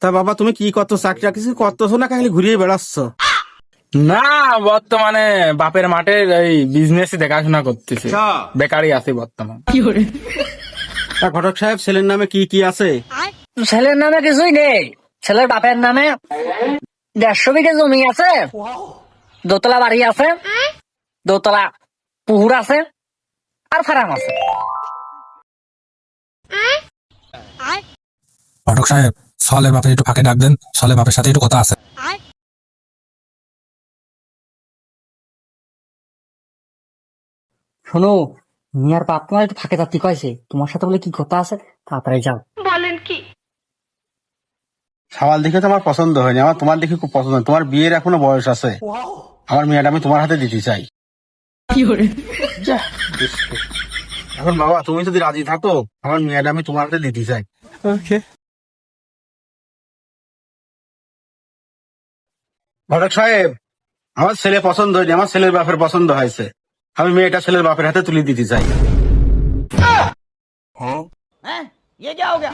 তা বাবা তুমি কি করতো, চাকরি কিছু করতেছো না খালি ঘুরিয়ে বেড়াচ্ছ? না, বর্তমানে বাপের মাঠে এই বিজনেস দেখাশোনা করতেছে, বেকারই আছি বর্তমান। তা ঘটক সাহেব ছেলের নামে কি কি আছে? ছেলের নামে কিছুই নেই, ছেলের বাপের নামে 150 বিঘা জমি আছে, দোতলা বাড়ি আছে, দোতলা পুকুর আছে, আর ফার্ম আছে। ঘটক সাহেব, সলের বাপের একটু ফাঁকে ডাকবেন, সলের বাপের সাথে একটু কথা আছে। শোনো, মিয়ার বাপ তোমার একটু ফাঁকে যাত্রী কয়েছে, তোমার সাথে বলে কি কথা আছে, তাড়াতাড়ি যাও। সওয়াল দেখে তো আমার পছন্দ হয়নি, আমার তোমার দেখে খুব পছন্দ। তোমার বিয়ের এখনো বয়স আছে, আমার মেয়েটা আমি তোমার হাতে দিতে চাই। যাহ, দুষ্টু। এখন বাবা তুমি যদি রাজি থাকো, আমার মেয়েটা আমি তোমার হাতে দিতে চাই। ঘটক সাহেব, আমার ছেলে পছন্দ হয়নি, আমার ছেলের বাপের পছন্দ হয়েছে। আমি মেয়েটা ছেলের বাপের হাতে তুলে দিতে চাই। ये क्या हो गया?